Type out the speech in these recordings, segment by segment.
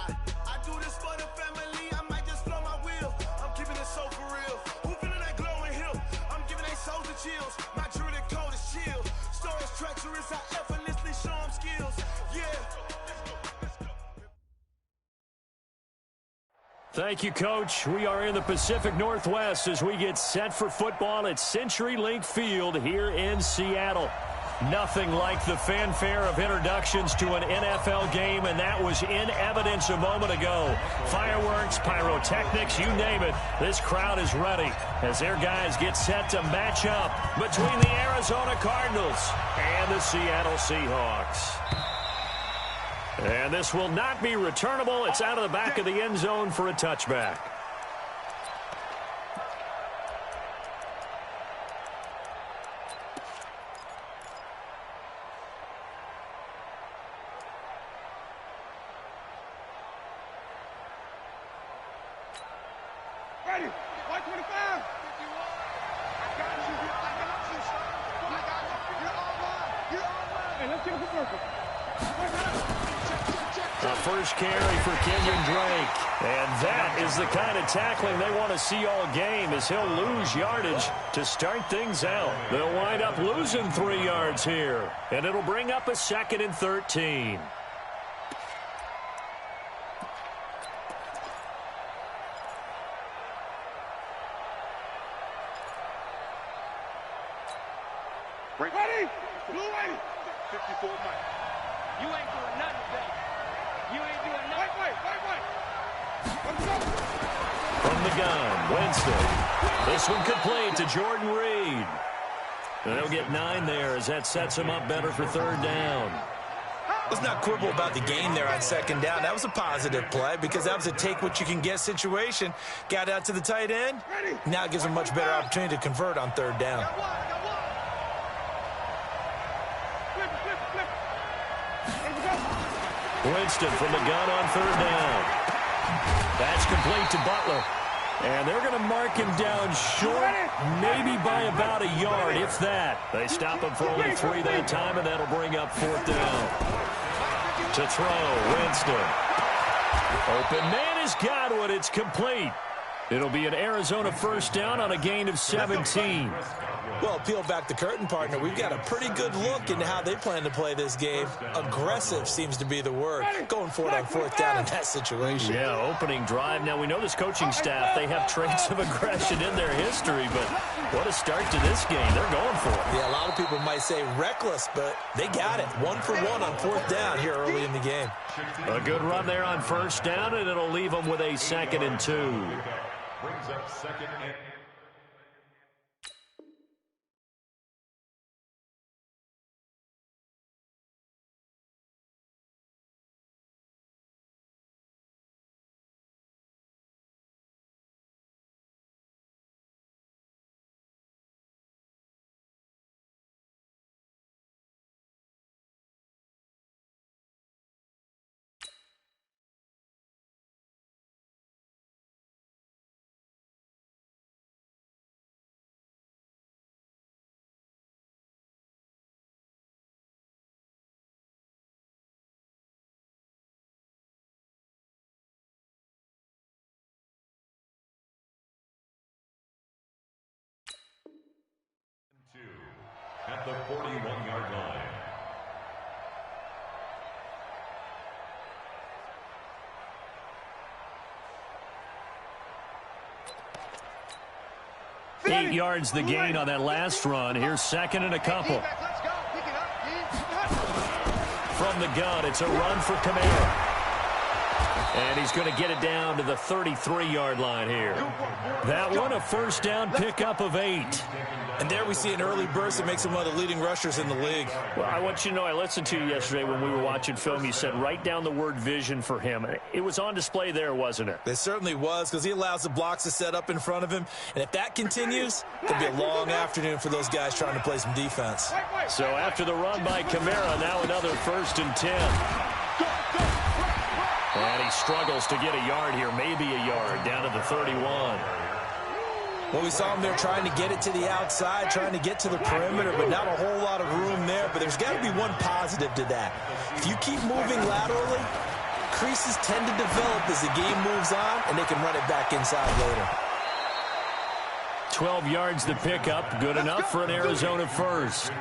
I do this for the family, I might just blow my wheel. I'm keeping it so for real. Who feeling that glowing hill? I'm giving they souls the chills. My druidic code is chill. Stories treacherous, I effortlessly show them skills. Yeah. Thank you, Coach. We are in the Pacific Northwest as we get set for football at CenturyLink Field here in Seattle. Nothing like the fanfare of introductions to an NFL game, and that was in evidence a moment ago. Fireworks, pyrotechnics, you name it. This crowd is ready as their guys get set to match up between the Arizona Cardinals and the Seattle Seahawks. And this will not be returnable. It's out of the back of the end zone for a touchback. Ready, 125. I got you. You're all right. Hey, let's get a circle. The first carry for Kenyon Drake. And that is the kind of tackling they want to see all game as he'll lose yardage to start things out. They'll wind up losing 3 yards here. And it'll bring up a 2nd and 13. Ready? Blue lady. 54 Mike. You ain't doing nothing, baby. You ain't doing nothing. Wait. Let's go. From the gun, Winston. This one complete to Jordan Reed. And they'll get 9 there as that sets them up better for 3rd down. Let's not quibble about the game there on 2nd down. That was a positive play because that was a take-what-you-can-get situation. Got out to the tight end. Now it gives them a much better opportunity to convert on 3rd down. Winston from the gun on 3rd down. That's complete to Butler. And they're going to mark him down short, maybe by about a yard, if that. They stop him for only 3 that time, and that'll bring up 4th down. To throw, Winston. Open man has got one. It's complete. It'll be an Arizona 1st down on a gain of 17. Well, peel back the curtain, partner. We've got a pretty good look into how they plan to play this game. Aggressive seems to be the word. Going for it on 4th down in that situation. Yeah, opening drive. Now, we know this coaching staff, they have traits of aggression in their history, but what a start to this game. They're going for it. Yeah, a lot of people might say reckless, but they got it. 1 for 1 on 4th down here early in the game. A good run there on 1st down, and it'll leave them with a 2nd and 2. Brings up 2nd and 2 at the 41-yard line. Eight yards the gain on that last run. Here's 2nd and a couple. From the gun, it's a run for Kamara. And he's going to get it down to the 33-yard line here. That one, a 1st down pickup of 8. And there we see an early burst that makes him one of the leading rushers in the league. Well, I want you to know, I listened to you yesterday when we were watching film. You said write down the word vision for him. It was on display there, wasn't it? It certainly was, because he allows the blocks to set up in front of him. And if that continues, it could be a long afternoon for those guys trying to play some defense. So after the run by Kamara, now another 1st and 10. And he struggles to get a yard here, maybe a yard, down to the 31. Well, we saw him there trying to get it to the outside, trying to get to the perimeter, but not a whole lot of room there. But there's got to be one positive to that. If you keep moving laterally, creases tend to develop as the game moves on, and they can run it back inside later. 12 yards to pick up. Good enough for an Arizona first.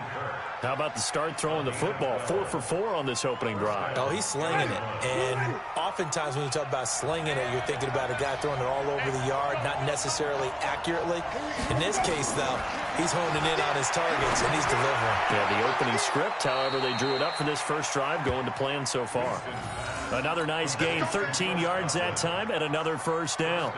How about the start throwing the football? 4 for 4 on this opening drive. Oh, he's slinging it. And oftentimes when you talk about slinging it, you're thinking about a guy throwing it all over the yard, not necessarily accurately. In this case, though, he's honing in on his targets, and he's delivering. Yeah, the opening script, however, they drew it up for this first drive, going to plan so far. Another nice gain, 13 yards that time, and another first down.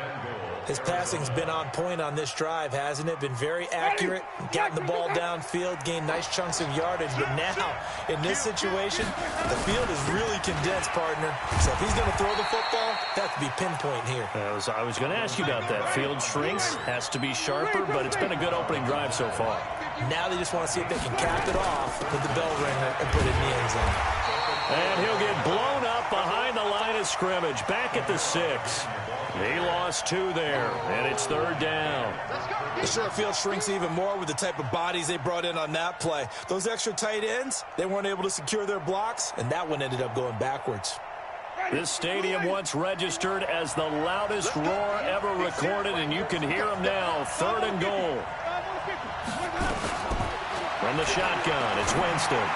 His passing's been on point on this drive, hasn't it? Been very accurate, gotten the ball downfield, gained nice chunks of yardage. But now, in this situation, the field is really condensed, partner. So if he's going to throw the football, that has to be pinpoint here. I was going to ask you about that. Field shrinks, has to be sharper, but it's been a good opening drive so far. Now they just want to see if they can cap it off with the bell ringer and put it in the end zone. And he'll get blown up behind the line of scrimmage, back at the 6. He lost 2 there, and it's third down. The short field shrinks even more with the type of bodies they brought in on that play. Those extra tight ends, they weren't able to secure their blocks, and that one ended up going backwards. This stadium once registered as the loudest roar ever recorded, and you can hear him now. 3rd and goal. From the shotgun, it's Winston.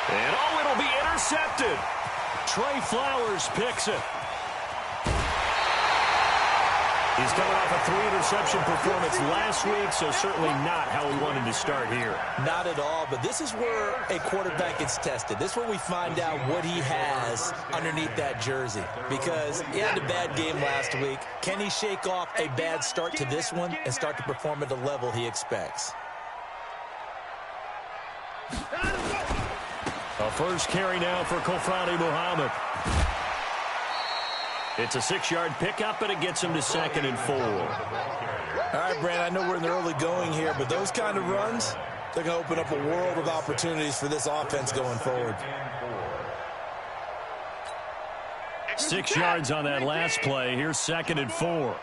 And, oh, it'll be intercepted. Trey Flowers picks it. He's coming off a 3-interception performance last week, so certainly not how we wanted to start here. Not at all, but this is where a quarterback gets tested. This is where we find out what he has underneath that jersey. Because he had a bad game last week. Can he shake off a bad start to this one and start to perform at the level he expects? A first carry now for Kofrani Muhammad. It's a 6-yard pickup, and it gets him to 2nd and 4. All right, Brand, I know we're in the early going here, but those kind of runs, they're going to open up a world of opportunities for this offense going forward. 6 yards on that last play. Here's 2nd and 4.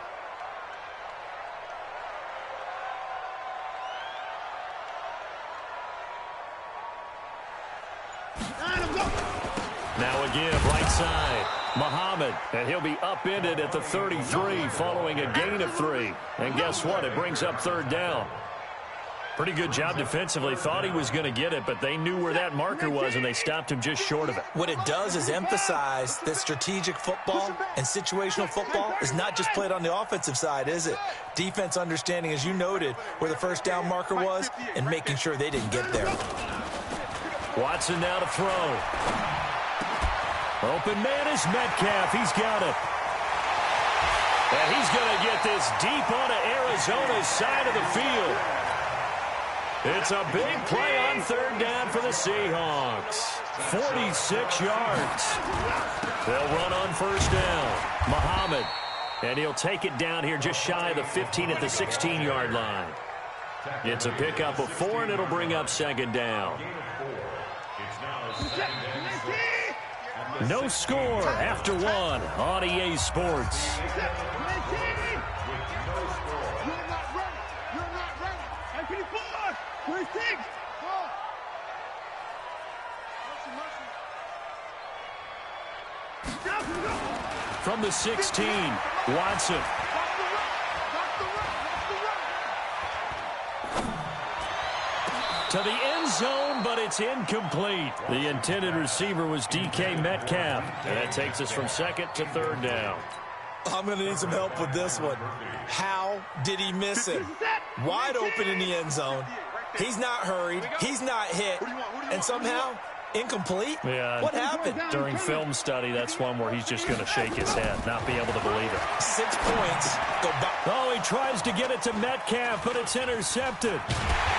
Now again, right side. Muhammad, and he'll be upended at the 33 following a gain of 3. And guess what? It brings up 3rd down. Pretty good job defensively. Thought he was going to get it, but they knew where that marker was, and they stopped him just short of it. What it does is emphasize that strategic football and situational football is not just played on the offensive side, is it? Defense understanding, as you noted, where the first down marker was and making sure they didn't get there. Watson now to throw. Open man is Metcalf. He's got it. And he's going to get this deep onto Arizona's side of the field. It's a big play on 3rd down for the Seahawks. 46 yards. They'll run on 1st down. Muhammad. And he'll take it down here just shy of the 15 at the 16-yard line. It's a pickup of 4, and it'll bring up 2nd down. No score after 1 on EA Sports. From the 16, Watson. To the end zone, but it's incomplete. The intended receiver was DK Metcalf. And that takes us from 2nd to 3rd down. I'm going to need some help with this one. How did he miss it? Wide open in the end zone. He's not hurried. He's not hit. And somehow, incomplete? Yeah. What happened? During film study, that's one where he's just going to shake his head, not be able to believe it. 6 points. Go back. Oh, he tries to get it to Metcalf, but it's intercepted.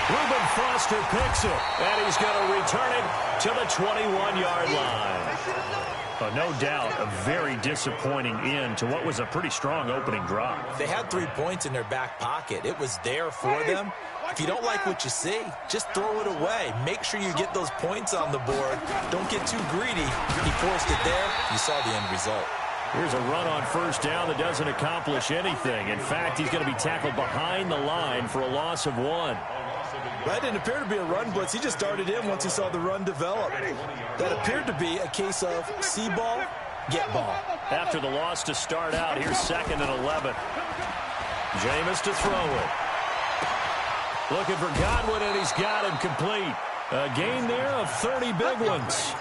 Reuben Foster picks it, and he's going to return it to the 21-yard line. No doubt a very disappointing end to what was a pretty strong opening drive. They had 3 points in their back pocket. It was there for them. If you don't like what you see, just throw it away. Make sure you get those points on the board. Don't get too greedy. He forced it there. You saw the end result. Here's a run on 1st down that doesn't accomplish anything. In fact, he's going to be tackled behind the line for a loss of 1. That didn't appear to be a run blitz. He just darted in once he saw the run develop. That appeared to be a case of see ball, get ball. After the loss to start out, here's 2nd and 11. Jameis to throw it. Looking for Godwin, and he's got him complete. A gain there of 30 big ones.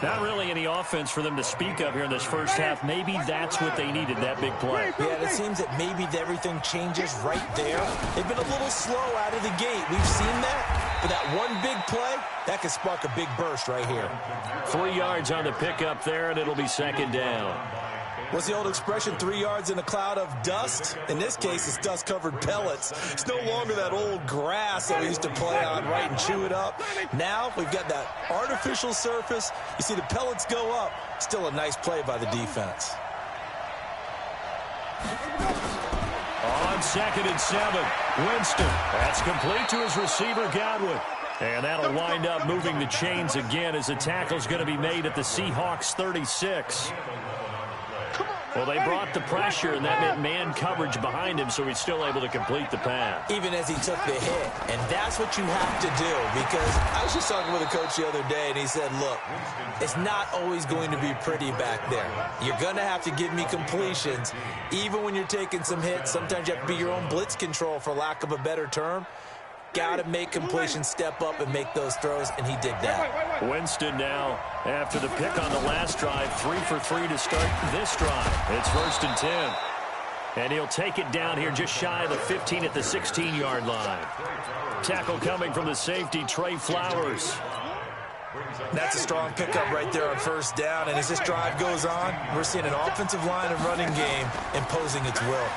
Not really any offense for them to speak of here in this first half. Maybe that's what they needed, that big play. Yeah, it seems that maybe everything changes right there. They've been a little slow out of the gate. We've seen that. But that one big play, that could spark a big burst right here. 3 yards on the pickup there, and it'll be 2nd down. What's the old expression, 3 yards in a cloud of dust? In this case, it's dust-covered pellets. It's no longer that old grass that we used to play on, right, and chew it up. Now we've got that artificial surface. You see the pellets go up. Still a nice play by the defense. On 2nd and 7, Winston. That's complete to his receiver, Godwin. And that'll wind up moving the chains again as the tackle's going to be made at the Seahawks 36. Well, they brought the pressure, and that meant man coverage behind him, so he's still able to complete the pass. Even as he took the hit. And that's what you have to do, because I was just talking with a coach the other day, and he said, look, it's not always going to be pretty back there. You're going to have to give me completions. Even when you're taking some hits, sometimes you have to be your own blitz control, for lack of a better term. Got to make completions, step up and make those throws, and he did that. Winston now, after the pick on the last drive, 3 for 3 to start this drive. It's 1st and 10. And he'll take it down here just shy of the 15 at the 16-yard line. Tackle coming from the safety, Trey Flowers. That's a strong pickup right there on 1st down, and as this drive goes on, we're seeing an offensive line and running game imposing its will.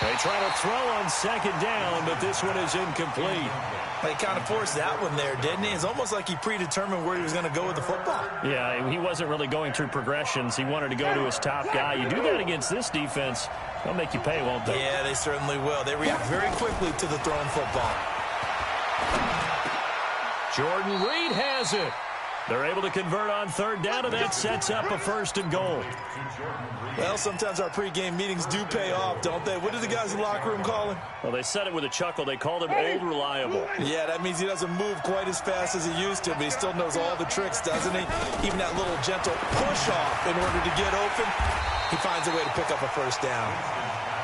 They try to throw on 2nd down, but this one is incomplete. He kind of forced that one there, didn't he? It's almost like he predetermined where he was going to go with the football. Yeah, he wasn't really going through progressions. He wanted to go to his top guy. You do that against this defense, they'll make you pay, won't they? Yeah, they certainly will. They react very quickly to the thrown football. Jordan Reed has it. They're able to convert on 3rd down, and that sets up a 1st and goal. Well, sometimes our pregame meetings do pay off, don't they? What did the guys in the locker room call him? Well, they said it with a chuckle. They called him Old Reliable. Yeah, that means he doesn't move quite as fast as he used to, but he still knows all the tricks, doesn't he? Even that little gentle push-off in order to get open, he finds a way to pick up a 1st down.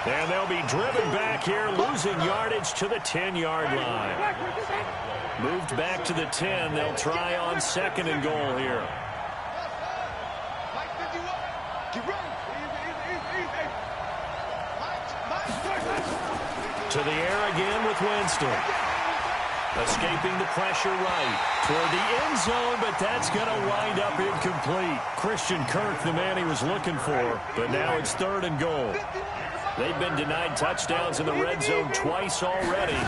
And they'll be driven back here, losing yardage to the 10-yard line. Moved back to the 10. They'll try on 2nd and goal here. To the air again with Winston. Escaping the pressure right toward the end zone, but that's going to wind up incomplete. Christian Kirk, the man he was looking for, but now it's 3rd and goal. They've been denied touchdowns in the red zone twice already.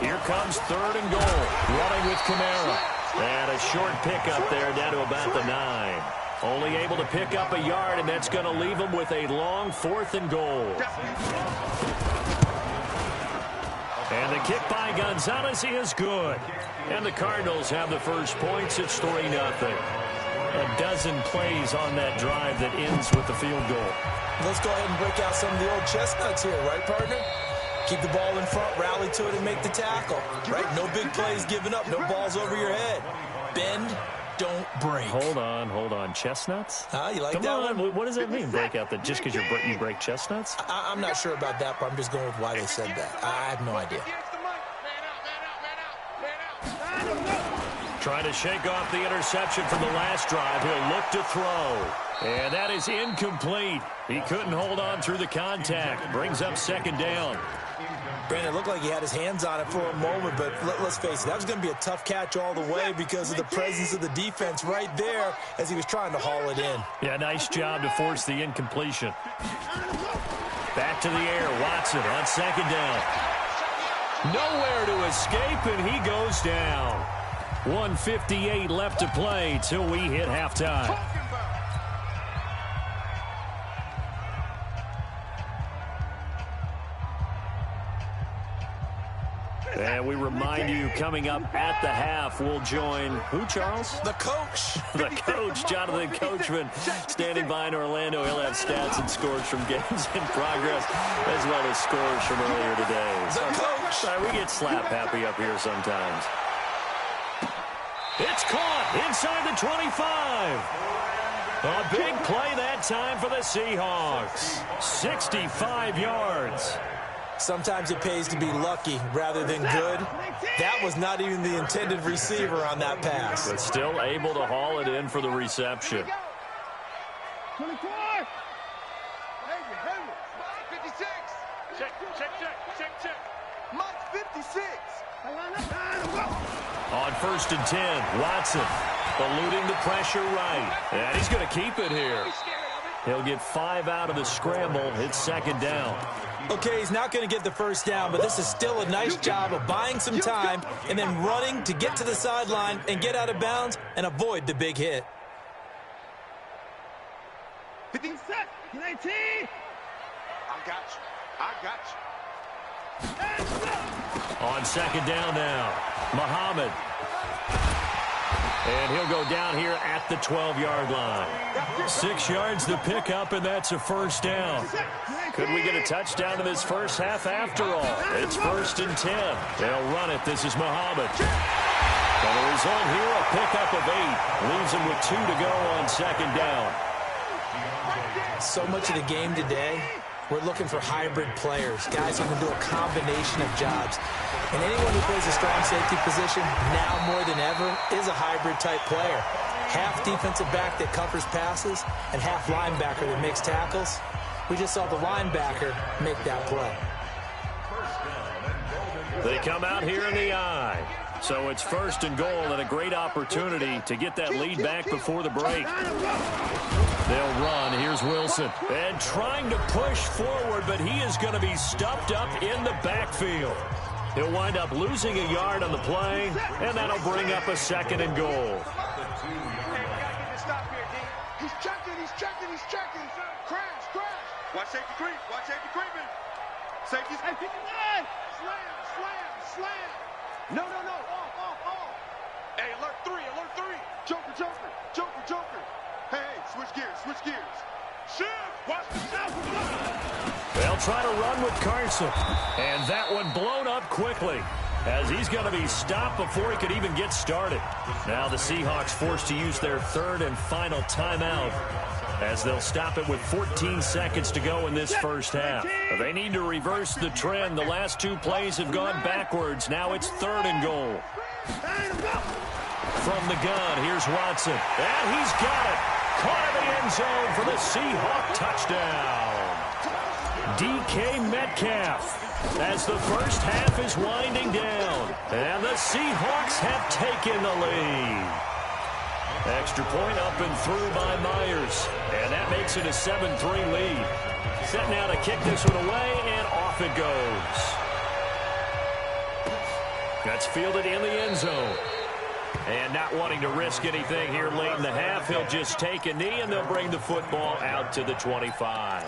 Here comes 3rd and goal. Running with Kamara. And a short pickup there down to about the 9. Only able to pick up a yard, and that's going to leave them with a long 4th and goal. And the kick by Gonzalez is good. And the Cardinals have the first points. It's 3-0. A dozen plays on that drive that ends with the field goal. Let's go ahead and break out some of the old chestnuts here, right, partner? Keep the ball in front, rally to it, and make the tackle, right? No big plays given up, no balls over your head. Bend, don't break. Hold on. Chestnuts? You like Come that on. one? What does that mean, break out? That just because you break chestnuts? I'm not sure about that, but I'm just going with why they said that. I have no idea. Trying to shake off the interception from the last drive. He'll look to throw. And that is incomplete. He couldn't hold on through the contact. Brings up 2nd down. Brandon, it looked like he had his hands on it for a moment, but let's face it, that was going to be a tough catch all the way because of the presence of the defense right there as he was trying to haul it in. Yeah, nice job to force the incompletion. Back to the air. Watson on 2nd down. Nowhere to escape, and he goes down. 1:58 left to play till we hit halftime. And we remind you, coming up at the half, we'll join who, Charles? The coach. The coach, Jonathan Coachman, standing by in Orlando. He'll have stats and scores from games in progress, as well as scores from earlier today. The coach. We get slap happy up here sometimes. It's caught inside the 25. A big play that time for the Seahawks. 65 yards. Sometimes it pays to be lucky rather than good. That was not even the intended receiver on that pass. But still able to haul it in for the reception. 24. 56. Check. Mike 56. On 1st and 10, Watson eluding the pressure right. And he's going to keep it here. He'll get 5 out of the scramble. It's 2nd down. Okay, he's not going to get the first down, but this is still a nice job of buying some time and then running to get to the sideline and get out of bounds and avoid the big hit. 56. 19. I got you. On 2nd down now, Muhammad. And he'll go down here at the 12-yard line. 6 yards to pick up, and that's a 1st down. Could we get a touchdown in this first half after all? It's 1st and 10. They'll run it. This is Muhammad. And the result here, a pickup of 8. Leaves him with 2 to go on 2nd down. So much of the game today, we're looking for hybrid players, guys who can do a combination of jobs. And anyone who plays a strong safety position, now more than ever, is a hybrid-type player. Half defensive back that covers passes and half linebacker that makes tackles. We just saw the linebacker make that play. They come out here in the eye. So it's 1st and goal and a great opportunity to get that lead back before the break. They'll run. Here's Wilson. And trying to push forward, but he is going to be stuffed up in the backfield. He'll wind up losing a yard on the play, and that'll bring up a 2nd and goal. Hey, we gotta get this stop here, D. He's checking. Crash. Watch safety creeping. Safety's... Hey, 59. Slam. No. Off. Hey, alert 3. Joker. Hey, switch gears. Shift. Watch the shot. They'll try to run with Carson. And that one blown up quickly as he's going to be stopped before he could even get started. Now the Seahawks forced to use their 3rd and final timeout as they'll stop it with 14 seconds to go in this first half. They need to reverse the trend. The last 2 plays have gone backwards. Now it's 3rd and goal. From the gun, here's Watson. And he's got it. Caught in the end zone for the Seahawk touchdown. DK Metcalf as the first half is winding down. And the Seahawks have taken the lead. Extra point up and through by Myers. And that makes it a 7-3 lead. Set now to kick this one away, and off it goes. That's fielded in the end zone. And not wanting to risk anything here late in the half, he'll just take a knee, and they'll bring the football out to the 25.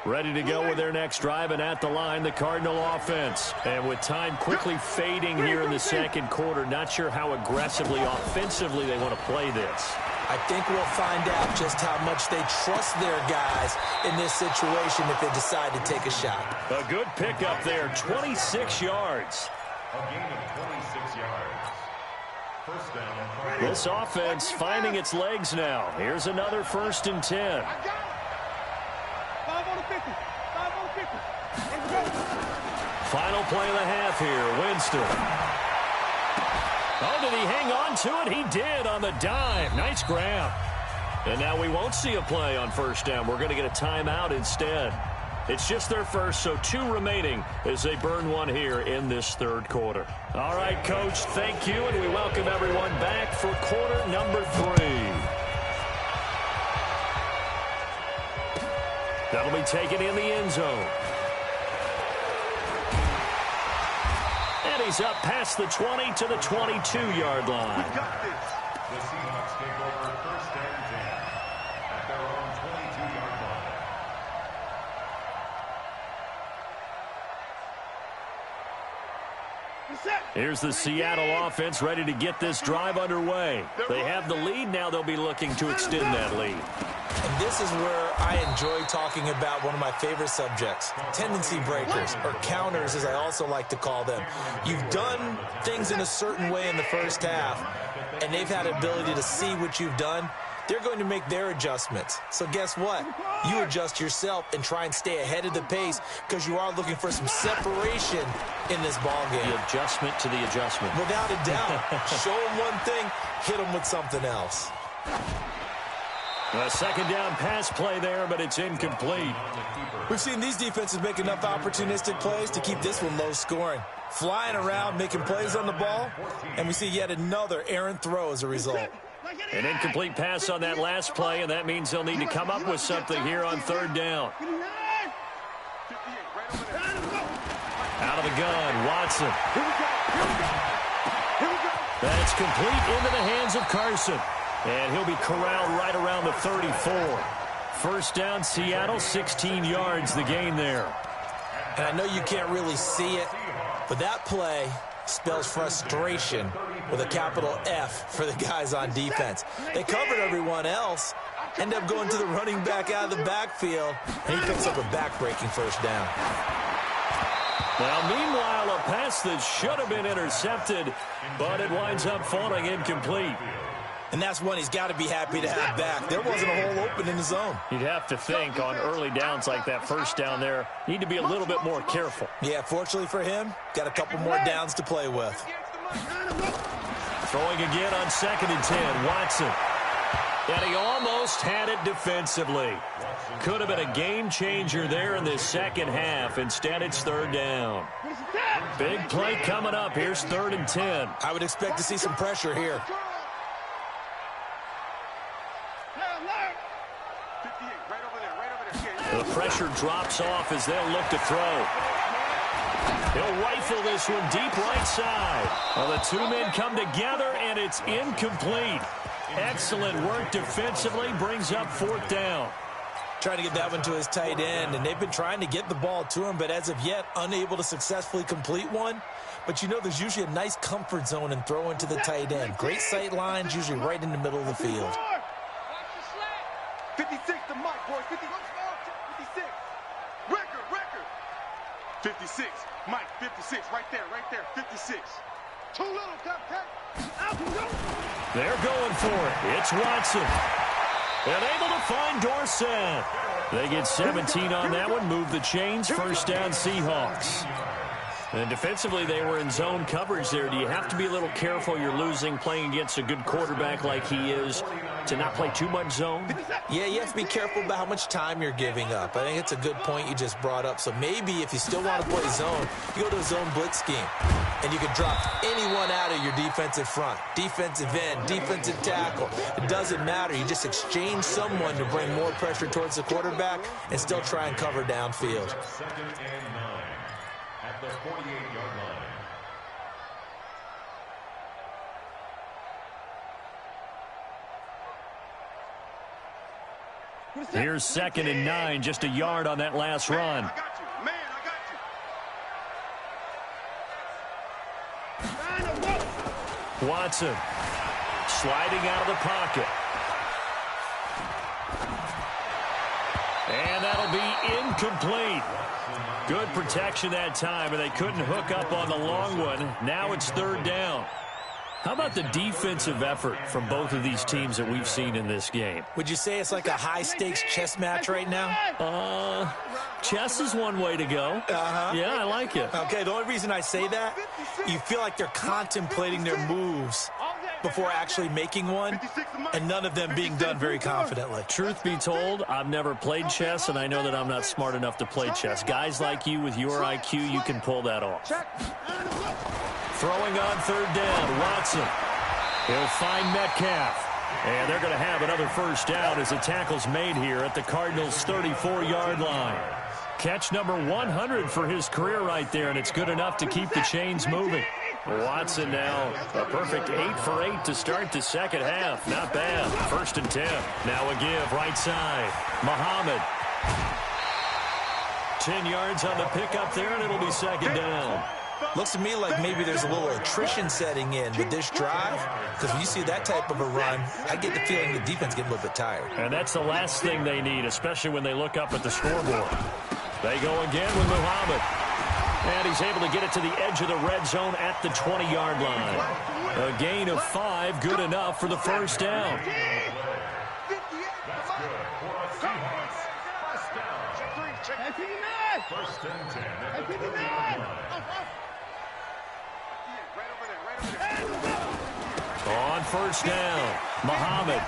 Ready to go with their next drive, and at the line, the Cardinal offense. And with time quickly fading here in the 2nd quarter, not sure how aggressively, offensively they want to play this. I think we'll find out just how much they trust their guys in this situation if they decide to take a shot. A good pickup there, 26 yards. A gain of 26 yards. First down. This offense finding its legs now. Here's another 1st and 10. 5 on the 50. Final play of the half here, Winston. Oh, did he hang on to it? He did on the dive. Nice grab. And now we won't see a play on 1st down. We're going to get a timeout instead. It's just their first, so 2 remaining as they burn one here in this 3rd quarter. All right, Coach, thank you, and we welcome everyone back for quarter number 3. That'll be taken in the end zone. And he's up past the 20 to the 22-yard line. The Seahawks take over 1st and 10 at their own 22-yard line. Here's the Seattle offense ready to get this drive underway. They have the lead. Now they'll be looking to extend that lead. And this is where I enjoy talking about one of my favorite subjects, tendency breakers, or counters as I also like to call them. You've done things in a certain way in the first half, and they've had ability to see what you've done. They're going to make their adjustments. So guess what? You adjust yourself and try and stay ahead of the pace because you are looking for some separation in this ball game. The adjustment to the adjustment. Without a doubt. Show them one thing, hit them with something else. A second down pass play there, but it's incomplete. We've seen these defenses make enough opportunistic plays to keep this one low scoring. Flying around, making plays on the ball, and we see yet another errant throw as a result. An incomplete pass on that last play, and that means they'll need to come up with something here on third down. Out of the gun, Watson. That's complete into the hands of Carson. And he'll be corralled right around the 34. First down, Seattle, 16 yards, the gain there. And I know you can't really see it, but that play spells frustration with a capital F for the guys on defense. They covered everyone else, end up going to the running back out of the backfield, and he picks up a back-breaking first down. Now, meanwhile, a pass that should have been intercepted, but it winds up falling incomplete. And that's one he's got to be happy to have back. There wasn't a hole open in the zone. You'd have to think on early downs like that first down there, need to be a little bit more careful. Yeah, fortunately for him, got a couple more downs to play with. Throwing again on 2nd and 10, Watson. And he almost had it defensively. Could have been a game changer there in this second half. Instead, it's third down. Big play coming up. Here's 3rd and 10. I would expect to see some pressure here. The pressure drops off as they'll look to throw. He'll rifle this one deep right side. Well, the two men come together, and it's incomplete. Excellent work defensively, brings up 4th down. Trying to get that one to his tight end, and they've been trying to get the ball to him, but as of yet, unable to successfully complete one. But you know there's usually a nice comfort zone in throwing to the tight end. Great sight lines, usually right in the middle of the field. 56 to Mike, boys. 56. Record. 56. Mike, 56. Right there. 56. Too little, Cupcake. They're going for it. It's Watson. And able to find Dorsett. They get 17 on that one. Move the chains. First down, Seahawks. And defensively, they were in zone coverage there. Do you have to be a little careful? You're losing playing against a good quarterback like he is to not play too much zone? Yeah, you have to be careful about how much time you're giving up. I think it's a good point you just brought up. So maybe if you still want to play zone, you go to a zone blitz scheme. And you can drop anyone out of your defensive front. Defensive end, defensive tackle. It doesn't matter. You just exchange someone to bring more pressure towards the quarterback and still try and cover downfield. 2nd and 9 at the 48-yard line. Here's 2nd and 9, just a yard on that last run. I got you. Man, I got you. Watson sliding out of the pocket. And that'll be incomplete. Good protection that time, and they couldn't hook up on the long one. Now it's 3rd down. How about the defensive effort from both of these teams that we've seen in this game? Would you say it's like a high-stakes chess match right now? Chess is one way to go. Yeah, I like it. Okay, the only reason I say that, you feel like they're contemplating their moves before actually making one, and none of them being done very confidently. Truth be told, I've never played chess, and I know that I'm not smart enough to play chess. Guys like you with your IQ, you can pull that off. Throwing on 3rd down, Watson. He'll find Metcalf. And they're going to have another first down as the tackle's made here at the Cardinals' 34-yard line. Catch number 100 for his career right there, and it's good enough to keep the chains moving. Watson now a perfect 8 for 8 to start the second half. Not bad. 1st and 10. Now a give right side. Muhammad. 10 yards on the pickup there, and it'll be 2nd down. Looks to me like maybe there's a little attrition setting in with this drive, because when you see that type of a run, I get the feeling the defense getting a little bit tired. And that's the last thing they need, especially when they look up at the scoreboard. They go again with Muhammad. And he's able to get it to the edge of the red zone at the 20-yard line. A gain of 5, good enough for the first down. First and 10 at the 20-yard line. On first down, Muhammad.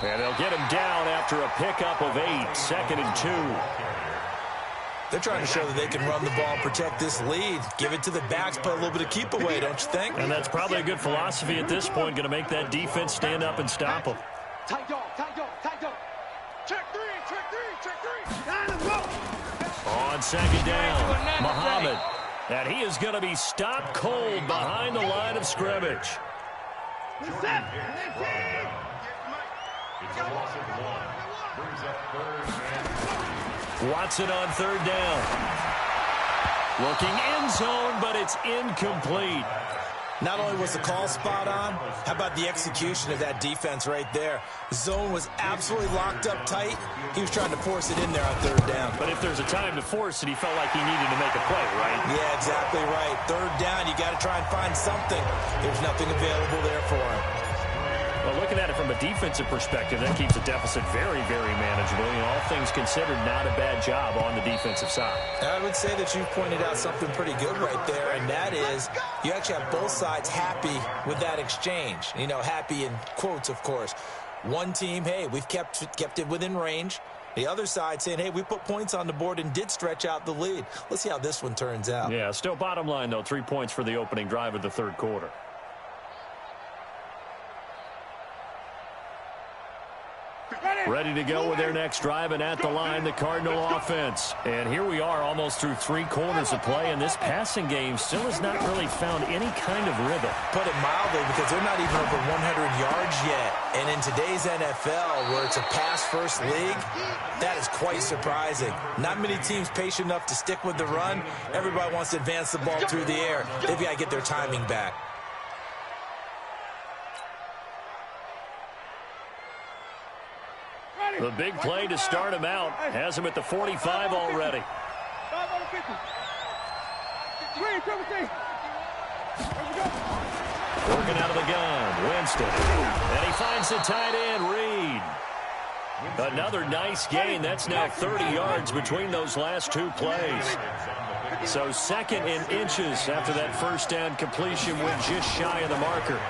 And they'll get him down after a pickup of 8, 2nd and 2. They're trying to show that they can run the ball and protect this lead. Give it to the backs, put a little bit of keep away, don't you think? And that's probably a good philosophy at this point, going to make that defense stand up and stop them. Tight dog, tight dog, tight dog. Check three, check three, check three. Down and go. On second down, Muhammad. And he is going to be stopped cold behind the line of scrimmage. It's a loss of 1. Brings up 3rd and 3. Watson on third down. Looking end zone, but it's incomplete. Not only was the call spot on, how about the execution of that defense right there? The zone was absolutely locked up tight. He was trying to force it in there on third down. But if there's a time to force it, he felt like he needed to make a play, right? Yeah, exactly right. Third down, you got to try and find something. There's nothing available there for him. Well, looking at it from a defensive perspective, that keeps the deficit very, very manageable. You know, all things considered, not a bad job on the defensive side. I would say that you've pointed out something pretty good right there, and that is you actually have both sides happy with that exchange. You know, happy in quotes, of course. One team, hey, we've kept it within range. The other side saying, hey, we put points on the board and did stretch out the lead. Let's see how this one turns out. Yeah, still bottom line, though, 3 points for the opening drive of the third quarter. Ready to go with their next drive, and at the line, the Cardinal offense. And here we are almost through 3 quarters of play, and this passing game still has not really found any kind of rhythm. Put it mildly, because they're not even over 100 yards yet. And in today's NFL, where it's a pass-first league, that is quite surprising. Not many teams patient enough to stick with the run. Everybody wants to advance the ball through the air. They've got to get their timing back. The big play to start him out has him at the 45 already. Working out of the gun, Winston. And he finds the tight end, Reed. Another nice gain. That's now 30 yards between those last 2 plays. So 2nd in inches after that first down completion, went just shy of the marker.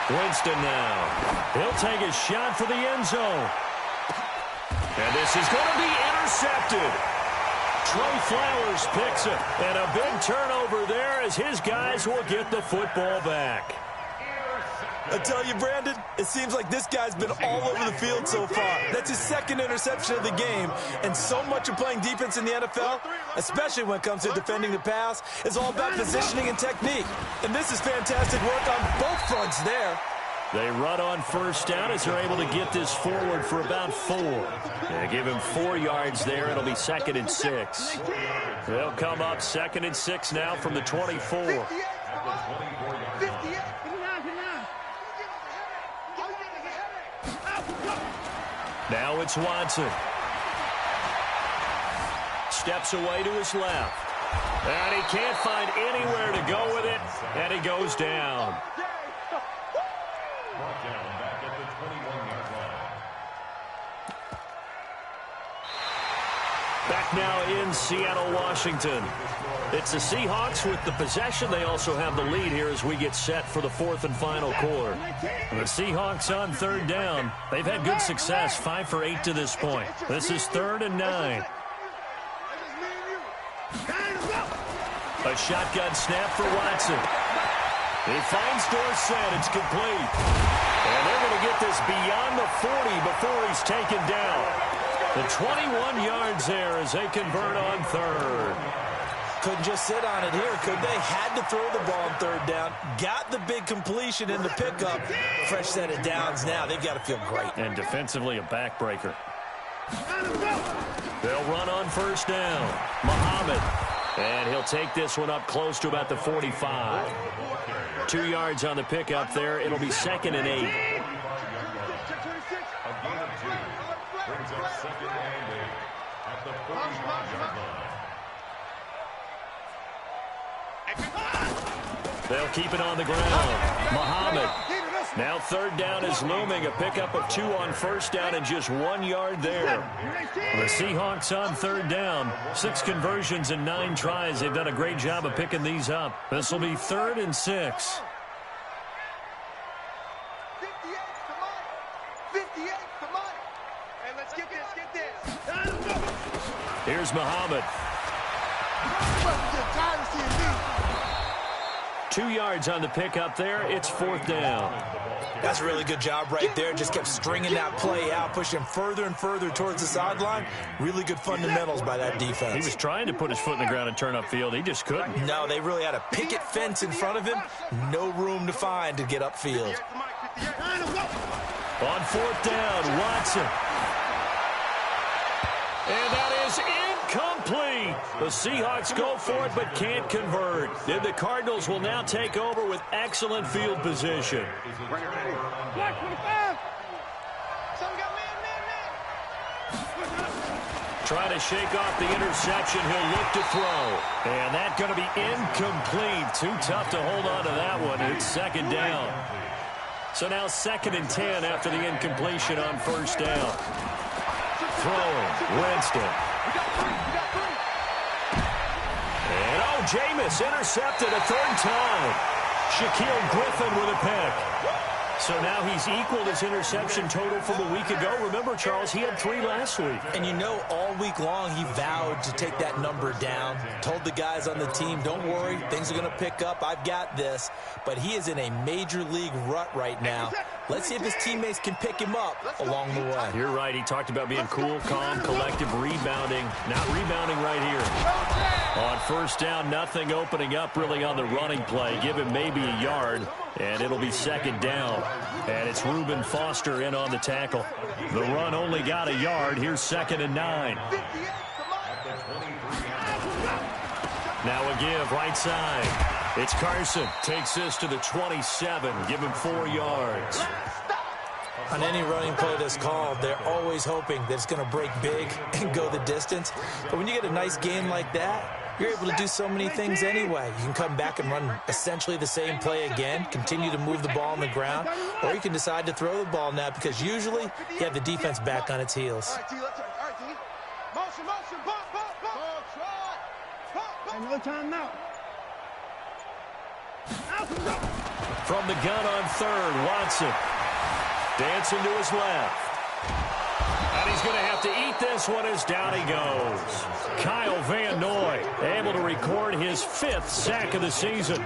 Winston now. He'll take a shot for the end zone. And this is going to be intercepted. Trey Flowers picks it. And a big turnover there as his guys will get the football back. I tell you, Brandon, it seems like this guy's been all over the field so far. That's his 2nd interception of the game. And so much of playing defense in the NFL, especially when it comes to defending the pass, is all about positioning and technique. And this is fantastic work on both fronts there. They run on first down as they're able to get this forward for about 4. They give him 4 yards there. It'll be 2nd and 6. They'll come up 2nd and 6 now from the 24. Now it's Watson. Steps away to his left. And he can't find anywhere to go with it. And he goes down. Brought down back at the 21-yard line. Back now in Seattle, Washington. It's the Seahawks with the possession. They also have the lead here as we get set for the 4th and final quarter. The Seahawks on third down. They've had good success, 5 for 8 to this point. This is 3rd and 9. A shotgun snap for Watson. He finds Dorsett. It's complete. And they're going to get this beyond the 40 before he's taken down. The 21 yards there as they convert on 3rd. Couldn't just sit on it here, could they? Had to throw the ball on 3rd down. Got the big completion in the pickup. Fresh set of downs now. They've got to feel great. And defensively, a backbreaker. They'll run on first down. Muhammad. And he'll take this one up close to about the 45. 2 yards on the pickup there. It'll be 2nd and 8. Brings up 2nd and 8 at the 45-yard line. They'll keep it on the ground. Muhammad. Now 3rd down is looming. A pickup of 2 on 1st down and just 1 yard there. The Seahawks on 3rd down. 6 conversions and 9 tries. They've done a great job of picking these up. This will be 3rd and 6. 58 for Mike. Hey, let's get this. Here's Muhammad. 2 yards on the pickup there. It's 4th down. That's a really good job right there. Just kept stringing that play out, pushing further and further towards the sideline. Really good fundamentals by that defense. He was trying to put his foot in the ground and turn upfield. He just couldn't. No, they really had a picket fence in front of him. No room to find to get upfield. On 4th down, Watson. And that is incomplete. The Seahawks go for it but can't convert. And the Cardinals will now take over with excellent field position. Trying to shake off the interception. He'll look to throw. And that's going to be incomplete. Too tough to hold on to that one. It's 2nd down. So now 2nd and 10 after the incompletion on 1st down. Throwing, Winston. And Jameis intercepted a 3rd time. Shaquille Griffin with a pick. So now he's equaled his interception total from a week ago. Remember, Charles, he had 3 last week. And you know, all week long he vowed to take that number down. Told the guys on the team, don't worry, things are going to pick up. I've got this. But he is in a major league rut right now. Let's see if his teammates can pick him up along the way. You're right. He talked about being cool, calm, collective, rebounding. Not rebounding right here. On 1st down, nothing opening up really on the running play. Give him maybe a yard, and it'll be 2nd down. And it's Reuben Foster in on the tackle. The run only got a yard. Here's 2nd and 9. Now a give right side. It's Carson. Takes this to the 27. Give him 4 yards. On any running play that's called, they're always hoping that it's going to break big and go the distance. But when you get a nice game like that, you're able to do so many things anyway. You can come back and run essentially the same play again, continue to move the ball on the ground, or you can decide to throw the ball now because usually you have the defense back on its heels. No time now. From the gun on 3rd, Watson. Dancing to his left. And he's going to have to eat this one as down he goes. Kyle Van Noy able to record his 5th sack of the season.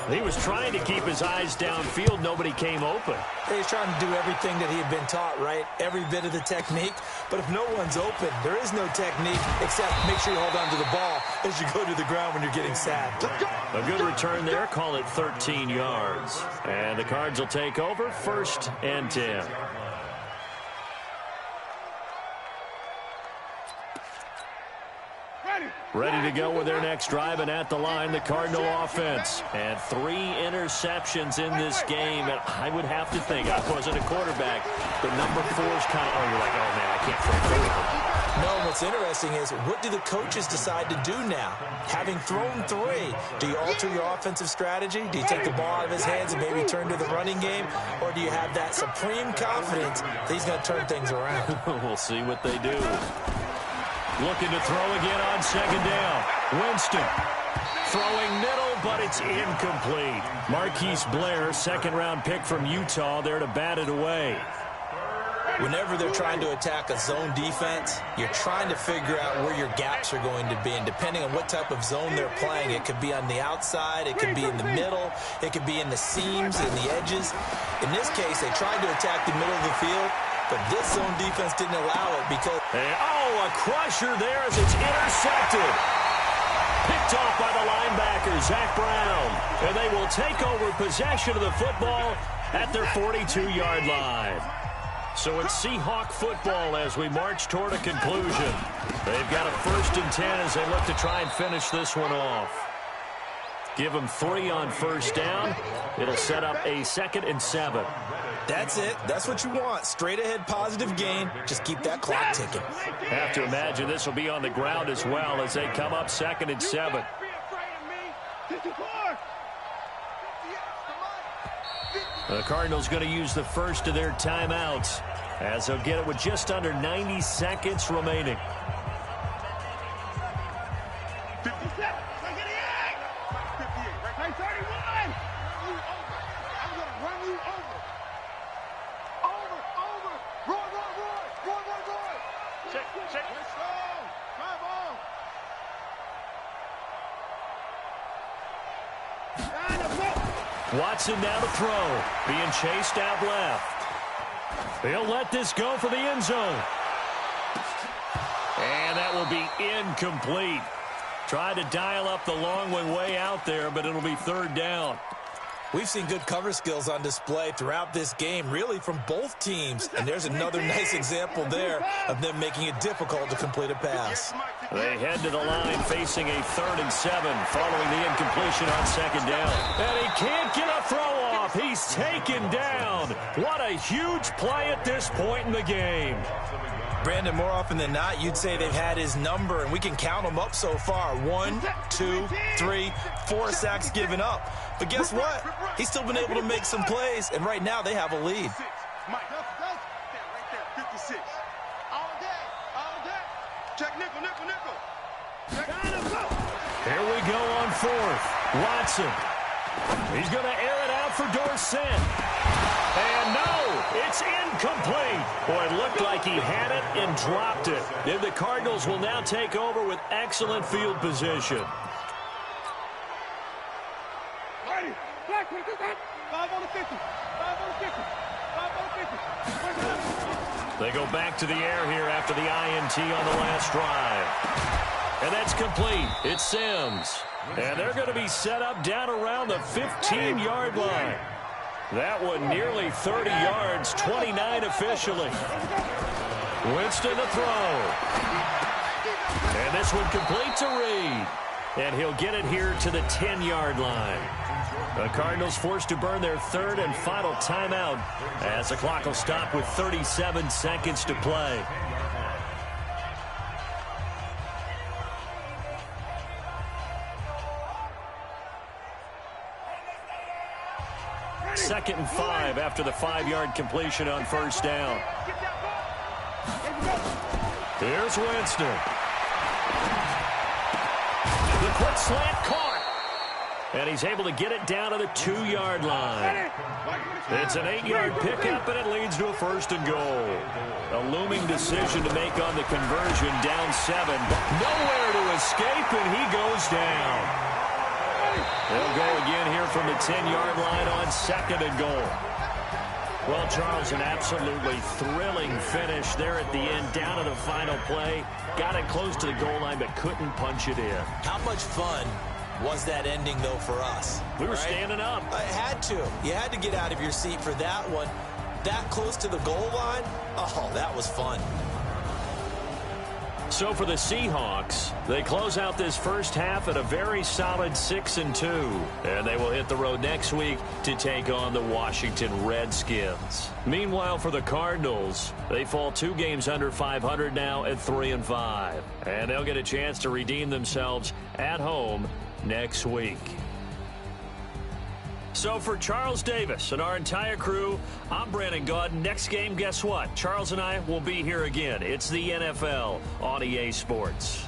He was trying to keep his eyes downfield. Nobody came open. He's trying to do everything that he had been taught, right? Every bit of the technique. But if no one's open, there is no technique except make sure you hold on to the ball as you go to the ground when you're getting sacked. A good return there. Call it 13 yards. And the Cards will take over 1st and 10. Ready to go with their next drive, and at the line, the Cardinal offense. And 3 interceptions in this game. And I would have to think, I wasn't a quarterback, but number 4 is kind of, oh, you're like, oh, man, I can't throw 4. No, what's interesting is, what do the coaches decide to do now? Having thrown 3, do you alter your offensive strategy? Do you take the ball out of his hands and maybe turn to the running game? Or do you have that supreme confidence that he's going to turn things around? We'll see what they do. Looking to throw again on 2nd down. Winston throwing middle, but it's incomplete. Marquise Blair, 2nd-round pick from Utah, there to bat it away. Whenever they're trying to attack a zone defense, you're trying to figure out where your gaps are going to be. And depending on what type of zone they're playing, it could be on the outside, it could be in the middle, it could be in the seams and the edges. In this case, they tried to attack the middle of the field, but this zone defense didn't allow it because... a crusher there as it's intercepted. Picked off by the linebacker, Zach Brown. And they will take over possession of the football at their 42-yard line. So it's Seahawk football as we march toward a conclusion. They've got a 1st and 10 as they look to try and finish this one off. Give them 3 on 1st down. It'll set up a 2nd and 7. That's it. That's what you want. Straight ahead positive gain. Just keep that clock ticking. Have to imagine this will be on the ground as well as they come up 2nd and 7. The Cardinals going to use the first of their timeouts as they'll get it with just under 90 seconds remaining. 57. Hey, 31. I'm going to run you over. Over. Roy. Check. Let's go. Drive on. Watson now to throw. Being chased out left. They'll let this go for the end zone. And that will be incomplete. Tried to dial up the long way out there, but it'll be 3rd down. We've seen good cover skills on display throughout this game, really from both teams. And there's another nice example there of them making it difficult to complete a pass. They head to the line facing a 3rd and 7 following the incompletion on 2nd down. And he can't get a throw off. He's taken down. What a huge play at this point in the game. Brandon, more often than not, you'd say they've had his number, and we can count them up so far. 1, 2, 3, 4 sacks given up. But guess what? He's still been able to make some plays, and right now they have a lead. Mike, right there, 56. All day. Check nickel. Here we go on 4th. Watson. He's going to air it out for Dorsett. And no, it's incomplete. Boy, it looked like he had it and dropped it. And the Cardinals will now take over with excellent field position. 5 on the 50. They go back to the air here after the INT on the last drive. And that's complete. It's Sims. And they're going to be set up down around the 15-yard line. That one nearly 30 yards, 29 officially. Winston to throw. And this one complete to Reed. And he'll get it here to the 10-yard line. The Cardinals forced to burn their 3rd and final timeout as the clock will stop with 37 seconds to play. Second and 5 after the 5-yard completion on 1st down. Here's Winston. The quick slant caught. And he's able to get it down to the 2-yard line. It's an 8-yard pickup, and it leads to a 1st and goal. A looming decision to make on the conversion, down 7. Nowhere to escape, and he goes down. They'll go again here from the 10-yard line on 2nd and goal. Well, Charles, an absolutely thrilling finish there at the end, down to the final play. Got it close to the goal line, but couldn't punch it in. How much fun was that ending, though, for us? We were standing up. I had to. You had to get out of your seat for that one. That close to the goal line, oh, that was fun. So for the Seahawks, they close out this first half at a very solid 6-2. And they will hit the road next week to take on the Washington Redskins. Meanwhile, for the Cardinals, they fall 2 games under 500 now at 3-5. And they'll get a chance to redeem themselves at home next week. So for Charles Davis and our entire crew, I'm Brandon Gaudin. Next game, guess what? Charles and I will be here again. It's the NFL on EA Sports.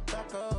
Back up.